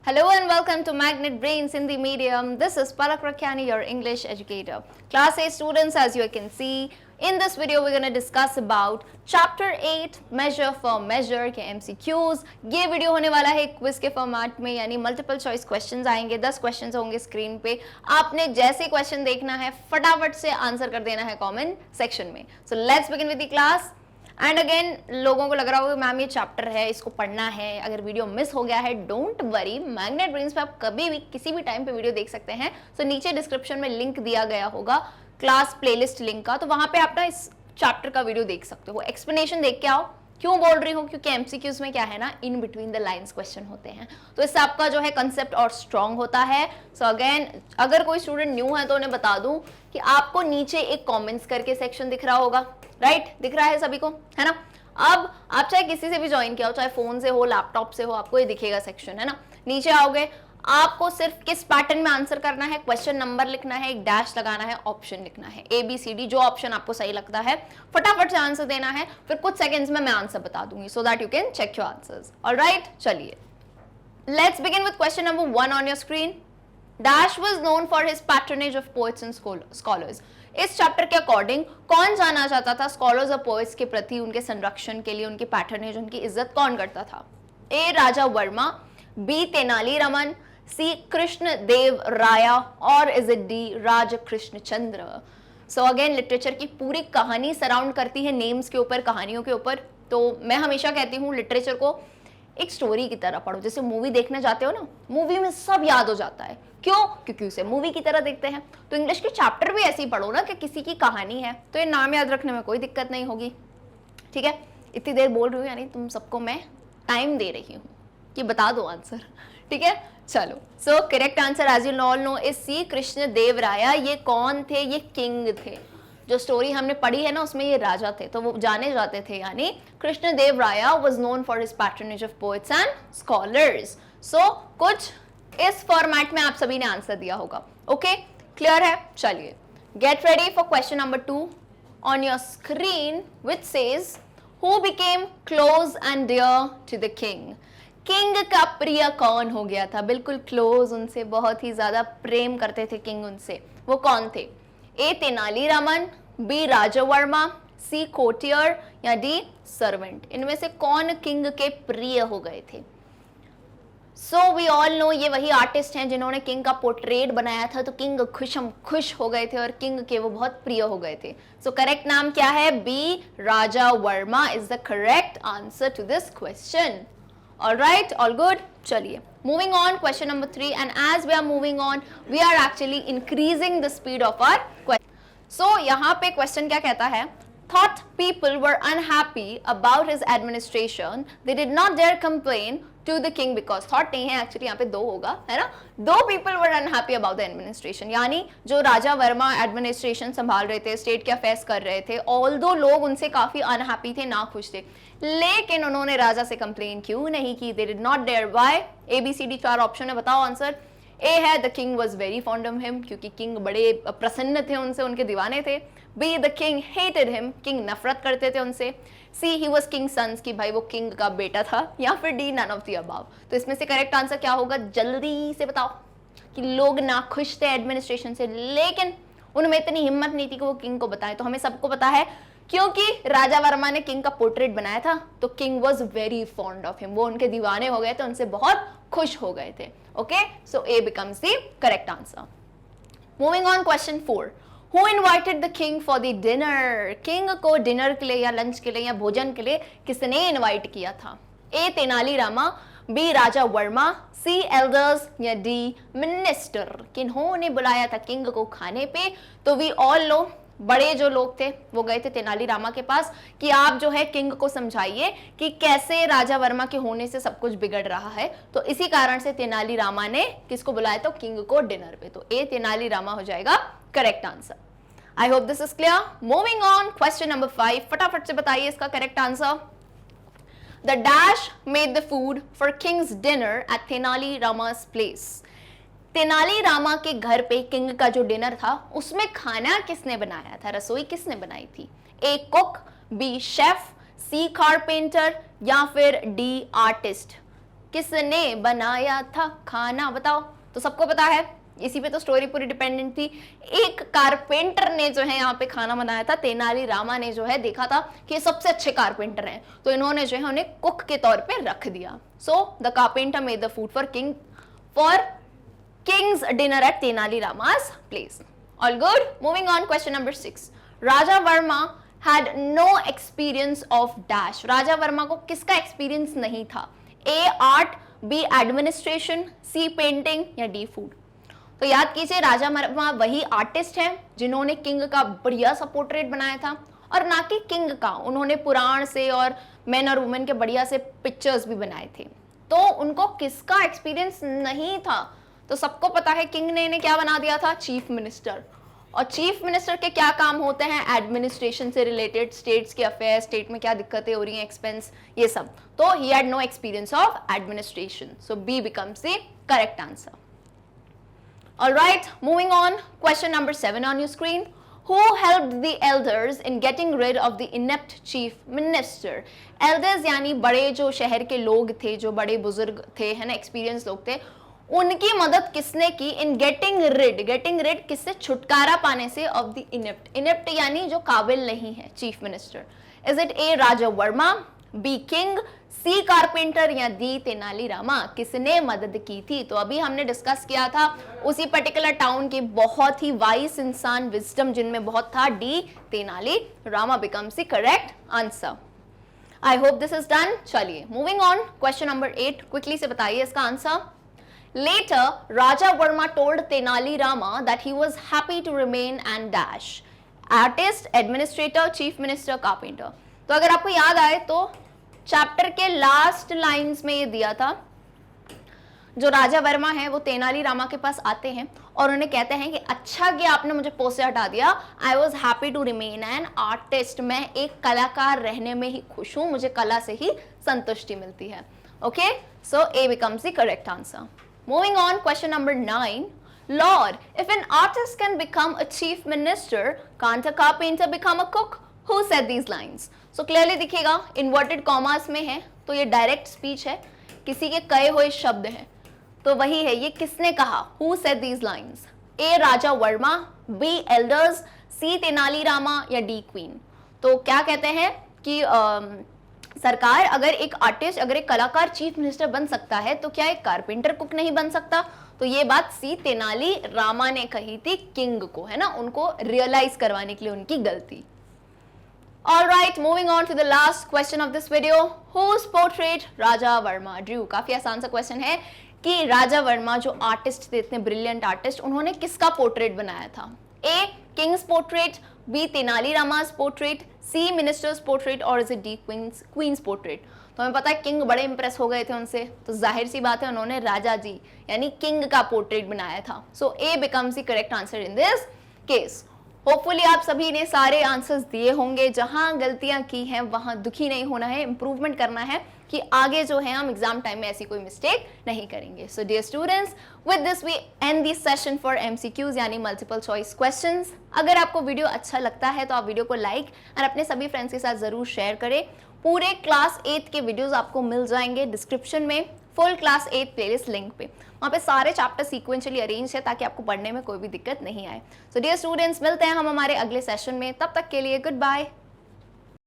Hello and welcome to Magnet Brains in the Medium. This is Palak Rakhani, your English educator. Class 8 students, as you can see, in this video we're going to discuss about Chapter 8, Measure for Measure के MCQs. ये video होने वाला है quiz के format में, यानी multiple choice questions आएंगे, 10 questions होंगे स्क्रीन पे. आपने जैसे क्वेश्चन देखना है फटाफट से आंसर कर देना है कमेंट सेक्शन में. So let's begin with the class. And again, लोगों को लग रहा होगा मैम ये चैप्टर है, इसको पढ़ना है, अगर वीडियो मिस हो गया है डोंट वरी, मैग्नेट ब्रेन्स पे आप कभी भी किसी भी टाइम पे वीडियो देख सकते हैं. सो नीचे डिस्क्रिप्शन में लिंक दिया गया होगा क्लास प्लेलिस्ट लिंक का, तो वहां पे आप ना इस चैप्टर का वीडियो देख सकते हो. एक्सप्लेनेशन देख के आओ. क्यों बोल रही हूँ? क्योंकि एमसीक्यूज में क्या है ना, in between the lines question होते हैं, तो इससे आपका जो है कंसेप्ट और स्ट्रांग होता है. सो अगेन, अगर कोई स्टूडेंट न्यू है तो उन्हें बता दूं कि आपको नीचे एक कमेंट्स करके सेक्शन दिख रहा होगा, राइट? दिख रहा है सभी को, है ना? अब आप चाहे किसी से भी ज्वाइन किया हो, चाहे फोन से हो, लैपटॉप से हो, आपको ये दिखेगा सेक्शन, है ना? नीचे आओगे, आपको सिर्फ किस पैटर्न में आंसर करना है, क्वेश्चन नंबर लिखना है, एक डैश लगाना है, ऑप्शन लिखना है, ABCD, जो ऑप्शन आपको सही लगता है फटाफट से आंसर देना है. फिर कुछ सेकंड्स में मैं आंसर बता दूंगी so that you can check your answers. Alright, चलिए let's begin with question number 1 on your screen. Dash was known for his patronage of poets and scholars. इस चैप्टर के अकॉर्डिंग कौन जाना जाता था स्कॉलर्स और पोएट्स के प्रति, उनके संरक्षण के लिए, उनकी पैट्रनेज, उनकी इज्जत कौन करता था? A Raja Verma, B Tenali Raman, C Krishna Deva राया, और is it D Raj Krishna Chandra? So again, literature की पूरी कहानी सराउंड करती है नेम्स के ऊपर, कहानियों के ऊपर. तो मैं हमेशा कहती हूँ लिटरेचर को एक स्टोरी की तरह पढ़ो. जैसे मूवी देखने जाते हो ना, मूवी में सब याद हो जाता है. क्यों? क्योंकि उसे मूवी की तरह देखते हैं. तो इंग्लिश के चैप्टर भी ऐसे ही पढ़ो ना कि किसी की कहानी है तो ये नाम याद रखने में कोई दिक्कत नहीं होगी. ठीक है, इतनी देर बोल रही हूँ, यानी तुम सबको मैं टाइम दे रही हूँ कि बता दो आंसर. ठीक है, चलो. So correct answer as you all know is C Krishna Deva Raya. ये कौन थे? ये किंग थे. जो स्टोरी हमने पढ़ी है ना, उसमें ये राजा थे, तो वो जाने जाते थे, यानी Krishna Deva Raya was known for his patronage of poets and scholars. So कुछ इस फॉर्मेट में आप सभी ने आंसर दिया होगा. ओके, क्लियर है? चलिए, get ready for question number 2 on your screen, which says who became close and dear to the king. King का प्रिय कौन हो गया था? बिल्कुल क्लोज, उनसे बहुत ही ज्यादा प्रेम करते थे किंग उनसे. वो कौन थे? A Tenali Raman, B Raja Verma, C कोटियर, या D सर्वेंट. इनमें से कौन किंग के प्रिय हो गए थे? सो वी ऑल नो ये वही आर्टिस्ट हैं जिन्होंने किंग का पोर्ट्रेट बनाया था, तो किंग खुश हो गए थे और किंग के वो बहुत प्रिय हो गए थे. सो करेक्ट नाम क्या है? B Raja Varma is the correct answer to this question. Alright, all good. चलिए, moving on, question number 3, and as we are moving on, we are actually increasing the speed of our question. So यहाँ पे question क्या कहता है? Thought people were unhappy about his administration. They did not dare complain to the king because thought नहीं है, actually यहाँ पे दो होगा, है ना? दो people were unhappy about the administration, यानी जो राजा वर्मा एडमिनिस्ट्रेशन संभाल रहे थे, स्टेट के अफेयर्स कर रहे थे, ऑल्दो लोग उनसे काफी अनहैप्पी थे, ना खुश थे, लेकिन उन्होंने राजा से कंप्लेन क्यों नहीं की? They did not dare. Why? ABCD 4 option है, बताओ आंसर. A है the king was very fond of him, क्योंकि किंग बड़े प्रसन्न थे उनसे, उनके दीवाने थे. B the king hated him, king नफरत करते थे उनसे. C he was king sons, की भाई वो किंग का बेटा था. या फिर D none of the above. तो इसमें से करेक्ट आंसर क्या होगा? जल्दी से बताओ. कि लोग नाखुश थे एडमिनिस्ट्रेशन से, लेकिन उनमें इतनी हिम्मत नहीं थी कि वो किंग को बताएं. तो हमें सबको पता है, क्योंकि राजा वर्मा ने किंग का पोर्ट्रेट बनाया था, तो king was very fond of him, वो उनके दीवाने हो गए थे, उनसे बहुत खुश हो गए थे. Okay, so A becomes the correct answer. Moving on, question 4. Who invited the king for the dinner? King को डिनर के लिए या लंच के लिए या भोजन के लिए किसने इनवाइट किया था? A Tenali Rama, B Raja Verma, C elders, या D मिनिस्टर. किन्होंने बुलाया था किंग को खाने पे? तो वी ऑल नो बड़े जो लोग थे वो गए थे तेनाली रामा के पास कि आप जो है किंग को समझाइए कि कैसे राजा वर्मा के होने से सब कुछ बिगड़ रहा है. तो इसी कारण से तेनाली रामा ने किसको बुलाया? तो किंग को डिनर पे. तो A तेनाली रामा हो जाएगा correct answer. I hope this is clear. Moving on, question number 5, फटाफट से बताइए इसका correct answer. The dash made the food for king's dinner at Tenali Rama's place. Tenali Rama के घर पे किंग का जो डिनर था उसमें खाना किसने बनाया था? रसोई किसने बनाई थी? A cook, B chef, C carpenter, या फिर D आर्टिस्ट. किसने बनाया था खाना, बताओ। तो सबको पता है, इसी पे तो स्टोरी पूरी डिपेंडेंट थी। एक कारपेंटर ने जो है यहाँ पे खाना बनाया था। तेनाली रामा ने जो है देखा था कि ये सबसे अच्छे कारपेंटर हैं, तो इन्होंने जो है उन्हें कुक के तौर पे रख दिया। So the carpenter made the food for king's dinner at Tenali Rama's place. All good, moving on, question number 6। Raja Verma had no experience of dash। Raja Verma को किसका एक्सपीरियंस नहीं था? A art, B administration, C painting या D फूड। तो याद कीजिए, राजा वर्मा वही artist हैं जिन्होंने किंग का बढ़िया सा पोर्ट्रेट बनाया था, और ना कि किंग का, उन्होंने पुराण से और मेन और वुमेन के बढ़िया से पिक्चर्स भी बनाए थे। तो उनको किसका एक्सपीरियंस नहीं था? तो सबको पता है किंग ने इन्हें क्या बना दिया था? Chief minister. और चीफ मिनिस्टर के क्या काम होते हैं? एडमिनिस्ट्रेशन से रिलेटेड, स्टेट्स के अफेयर, स्टेट में क्या दिक्कतें हो रही हैं, एक्सपेंस, ये सब। तो he had no experience of administration, so B becomes the correct answer. Alright, moving on, question number 7 on your screen. Who helped the elders in getting rid of the inept chief minister? Elders यानी बड़े जो शहर के लोग थे, जो बड़े बुजुर्ग थे, है ना, एक्सपीरियंस लोग थे, उनकी मदद किसने की? इन गेटिंग रिड किससे? छुटकारा पाने से, ऑफ द इनेप्ट यानी जो काबिल नहीं है, chief minister. Is it a Raja Varma, B king, C carpenter या डी तेनाली रामा? किसने मदद की थी? तो अभी हमने डिस्कस किया था उसी पर्टिकुलर टाउन के बहुत ही वाइस इंसान, विजडम जिनमें बहुत था, D Tenali Rama becomes the correct answer. I hope this is done. चलिए moving on, question number 8, quickly से बताइए इसका आंसर। Later, Raja Verma told Tenali Rama that he was happy to remain and dash artist, administrator, chief minister, carpenter। तो अगर आपको याद आए तो चैप्टर के लास्ट लाइंस में ये दिया था, जो राजा वर्मा है वो तेनाली रामा के पास आते हैं और उन्हें कहते हैं कि अच्छा कि आपने मुझे पोस्ट से हटा दिया, I was happy to remain an artist, मैं एक कलाकार रहने में ही खुश हूं, मुझे कला से ही संतुष्टि मिलती है। Okay, so A becomes the correct answer. Moving on, question number 9. Lord, if an artist can become a chief minister, can't a carpenter become a cook? Who said these lines? So clearly दिखेगा, inverted commas में है, तो ये direct speech है, किसी के कहे हुए शब्द हैं, तो वही है, ये किसने कहा? Who said these lines? A Raja Verma, B elders, C Tenali Rama या D queen? तो क्या कहते हैं कि सरकार, अगर एक आर्टिस्ट, अगर एक कलाकार चीफ मिनिस्टर बन सकता है तो क्या एक कारपेंटर कुक नहीं बन सकता? तो ये बात सी तेनाली रामा ने कही थी किंग को, है ना, उनको रियलाइज करवाने के लिए उनकी गलती। Alright, moving on to the last question of this video. Whose portrait Raja Verma drew? काफी आसान सा क्वेश्चन है कि राजा वर्मा जो आर्टिस्ट थे, इतने ब्रिलियंट आर्टिस्ट, उन्होंने किसका पोर्ट्रेट बनाया था? A king's portrait, B Tenali Rama's portrait, C minister's portrait और is it D queen's portrait? तो हमें पता है किंग बड़े इंप्रेस हो गए थे उनसे, तो जाहिर सी बात है उन्होंने राजा जी यानी किंग का पोर्ट्रेट बनाया था। So A becomes the correct answer in this case. Hopefully आप सभी ने सारे आंसर्स दिए होंगे। जहां गलतियां की हैं वहां दुखी नहीं होना है, इंप्रूवमेंट करना है कि आगे जो है हम एग्जाम टाइम में ऐसी कोई मिस्टेक नहीं करेंगे। So dear students, with this we end this session for MCQs यानी मल्टीपल चॉइस क्वेश्चंस। अगर आपको वीडियो अच्छा लगता है तो आप वीडियो को लाइक और अपने सभी फ्रेंड्स के साथ जरूर शेयर करें। पूरे क्लास 8 के वीडियोस आपको मिल जाएंगे डिस्क्रिप्शन में, फुल क्लास 8 प्लेलिस्ट लिंक पे, वहाँ पे सारे चैप्टर सीक्वेंशियली अरेंज है ताकि आपको पढ़ने में कोई भी दिक्कत नहीं आए। सो डियर स्टूडेंट्स, मिलते हैं हम हमारे अगले सेशन में, तब तक के लिए गुड बाय।